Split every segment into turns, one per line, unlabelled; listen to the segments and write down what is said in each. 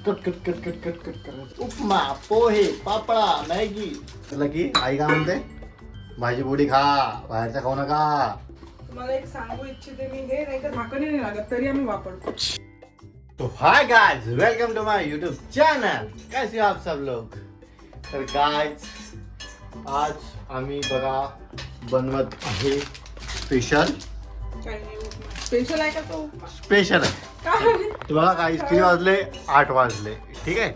Cut cut cut cut cut cut करायचं. उपमा, पोहे, पापडा, Maggi. तुला की आई काय म्हणते, भाजी पोळी खा, बाहेरचा खाऊ नका.
तुम्हाला एक सांगू इच्छिते मी, हे नाही का झाकणी नाही लागत तरी आम्ही वापरतो.
तो hi guys, welcome to my YouTube channel. कैसे हो आप सब लोग. तर गाइस आज आम्ही बघा बनवत आहे स्पेशल.
स्पेशल आहे का तो?
स्पेशल आहे. तर बघा गाइस किती वाजले, 8 वाजले. ठीक आहे.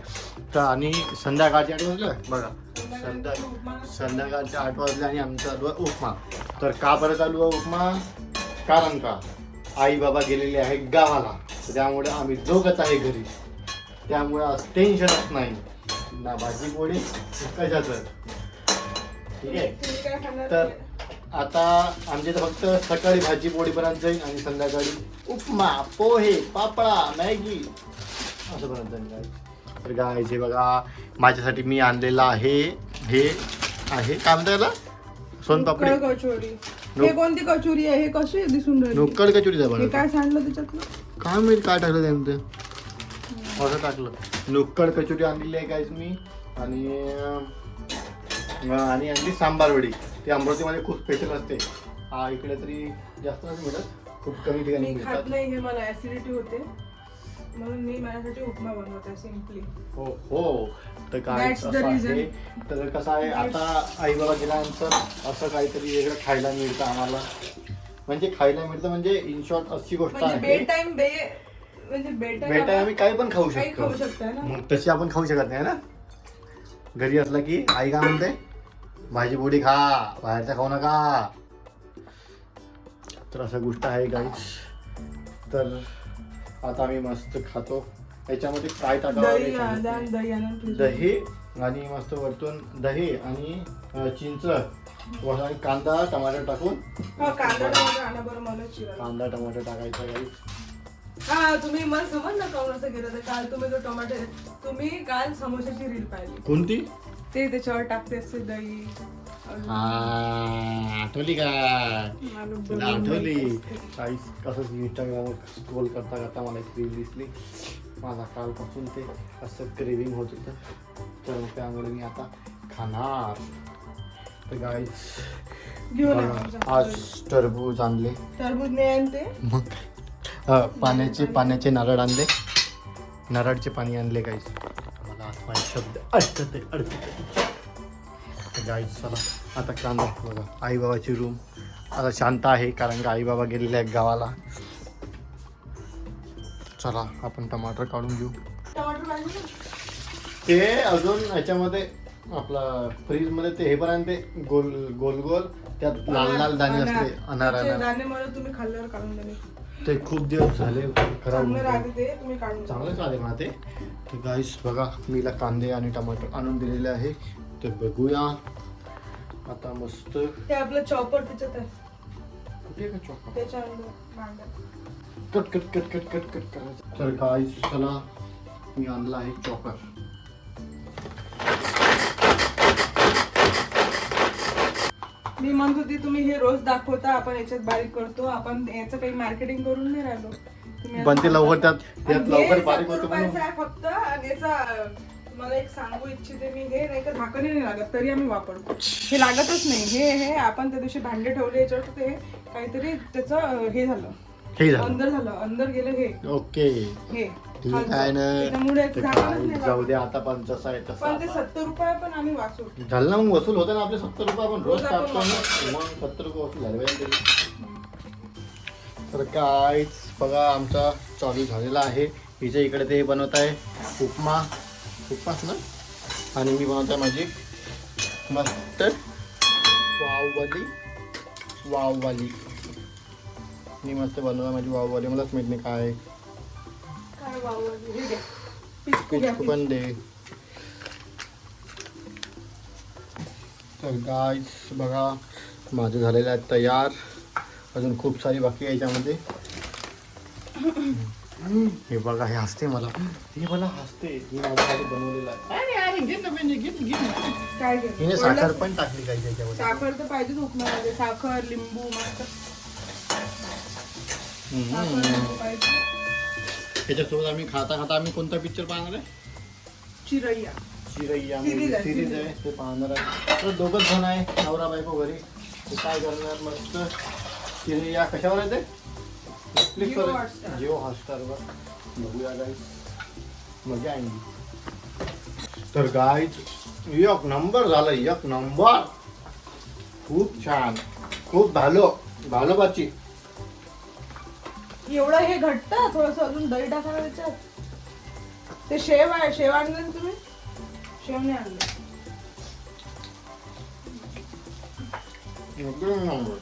तर आणि संध्याकाळचे 8 वाजले बघा. संध्याकाळचे 8 वाजले आणि आमचा चालू आहे उपमा. तर का बरं चालू आहे उपमा, कारण का आई बाबा गेलेले आहे गावाला, त्यामुळे आम्ही दोघंच आहे घरी. त्यामुळे आज टेन्शनच नाही ना भाजी पोळी कशाचं. ठीक आहे. तर आता आमच्या इथं फक्त सकाळी भाजी पोळी बनत जाईल आणि संध्याकाळी उपमा, पोहे, पापडा, मॅगी असं बनत जाईल. तर गायस हे बघा माझ्यासाठी मी आणलेला आहे, हे आहे काय म्हणतात त्याला, सोनपापडी
कचोरी. हे कोणती कचोरी आहे, हे कशी दिसून राहिली?
नुक्कड कचोरी
हे काय सांडलं त्याच्यातलं,
काय माहिती काय टाकलं त्यामध्ये, असं टाकलं. नुक्कड कचोरी आणलेली आहे गायस मी. आणि आणली सांबार वडी. ती अमरावतीमध्ये खूप स्पेशल असते. हा इकडे तरी जास्त नाही मिळत, खूप कमी ठिकाणी
मी खात
मिळतात.
नाही, हे मला ऍसिडिटी होते म्हणून मी माझ्यासाठी उपमा बनवते सिम्पली.
हो हो. तर काय
That's the
असं
reason.
आहे, तर कसं आहे आता आई बाबा गेल्यानंतर असं काहीतरी वेगळं खायला मिळतं आम्हाला. म्हणजे खायला मिळतं म्हणजे इन शॉर्ट अशी गोष्ट
म्हणजे
आहे.
बेड टाइम म्हणजे बेड
बेटा आम्ही काही पण खाऊ
काही खाऊ
शकतो.
शकता ना.
मग तशी आपण खाऊ शकत नाही ना. घरी असलं की आई काय म्हणते, भाजी पोळी खा, बाहेरचा खाऊ नका. तर असं गोष्ट आहे गाईस. तर आता आम्ही मस्त खातो. याच्यामध्ये काय टाकावं,
दही आणून
दही आणि मस्त वरतून दही आणि चिंच आणि कांदा टमाटर टाकून.
कांदा टमाटर आणा बरं, मला चिरायला.
कांदा टमाटर टाकायचा गाईस.
हा तुम्ही मला समजलं काऊन असं केलं तर, काल तुम्ही जो टोमॅटो, तुम्ही काल समोसाची रील पाहिली,
कोणती
ते त्याच्यावर टाकते असते दही.
आठवली का, तुला आठवली काहीच. कसं इंस्टाग्रामवर स्क्रोल करता करता मला एक रील दिसली. माझा कालपासून ते असं क्रेविंग होत होतं, तर त्यामुळे मी आता खाणार. तर गाईस
घेऊन
आज टरबूज आणले,
टरबूज नाही आणते
मग पाण्याचे नारळ आणले, नारळचे पाणी आणले गाईस. मला माझे शब्द अडकते. गाईस चला आता कांदा बघा. आई बाबाची रूम आता शांत आहे कारण का आई बाबा गेलेले आहेत गावाला. चला आपण टमाटर काढून घेऊ.
टमाटर पाहिजे.
ते अजून याच्यामध्ये आपला फ्रीज मध्ये ते हे पण आणते, गोल गोल गोल त्यात लाल लाल दाणे असते, अनार
दाणे मला तुम्ही खाल्ल्यावर काढून द्या.
ते खूप दिवस झाले खराब
चांगलं
होऊन
राहते ते, तुम्ही काढून द्या.
चांगलं चालेल मला ते. तर गाईस बघा मीला कांदे आणि टमाटर आणून दिलेले आहे. ते बघूया आता मस्त.
ते आपलं चॉपर त्याच्यात आहे,
कुठे का चॉपर,
त्याच्या अंदर भांड्यात.
Cut cut cut cut cut cut करायचं. तर गाईस चला मी आणला आहे चॉपर.
मी म्हणत होती तुम्ही हे रोज दाखवता, आपण याच्यात बारीक करतो, आपण याचं काही मार्केटिंग करून नाही राहिलो. तुम्ही
पण ते लवकर त्यात
आणि
लवकर
हे
बारीक
70
होतं म्हणून.
रुपयाचं आहे फक्त. आणि याचा मला एक सांगू इच्छिते मी, हे नाही का झाकणी नाही लागत तरी आम्ही वापरतो. हे लागतच नाही. हे आपण त्या दिवशी भांडे ठेवले याच्यावर, ते काहीतरी त्याचं हे झालं,
हे झालं
अंदर झालं, अंदर गेलं हे.
ओके
हे
ठीक आहे ना.
त्याच्यामुळे
तर
झाकणच नाही
जाऊ दे
लागत.
आता, पण जसं आहे
पण ते
तसं
70 रुपये पण आम्ही वाचू.
झालं ना. मग वसूल होतं ना आपले 70 रुपये. आपण रोज
रोज आपण
टाकतो ना, मग 70 रुपये वसूल झाले पाहिजे. तर काहीच बघा आमचा चालू झालेला आहे. हिच्या इकडे ते बनवत आहे उपमाच ना, आणि मी बनवत आहे माझी मस्त वाववाली. मी मस्त बनवत माझी वाववाली. मलाच माहित नाही काय
काय वावरली. हे घ्या. पिचकू घ्या,
पिचकू पण दे. तर गाईस बघा माझं झालेलं आहे तयार. अजून खूप सारी बाकी आहे याच्यामध्ये. हे बघा हे हसते मला, हे मला हसते. मी माझ्यासाठी बनवलेलं आहे.
काय घ्या.
हिने साखर पण टाकली काही त्याच्यामध्ये.
साखर तर पाहिजेच उपमामध्ये. साखर, लिंबू मस्त. साखर, लिंबू पाहिजे.
त्याच्यासोबत आम्ही खाता आम्ही कोणता पिक्चर पाहणार आहे?
चिरैया.
चिरैया
Series आहे,
सिरीज
series.
आहे ते पाहणार आहे. तर दोघंच जण आहे, नवरा बायको घरी. ते काय करणार मस्त चिरैया. कशावर आहे ते? नेटफ्लिक्सवर
Jio
आहे.
Hotstar.
जिओ हॉटस्टारवर बघूया गाईज, मजा आहे. तर गाईज एक नंबर झालं, एक नंबर. खूप छान, खूप भालो बाची.
एवढं हे घट्ट थोडस अजून दही टाका त्याच्यात. ते शेव आहे, शेव आणलं ना तुम्ही? शेव नाही आणलं.
एक नंबर.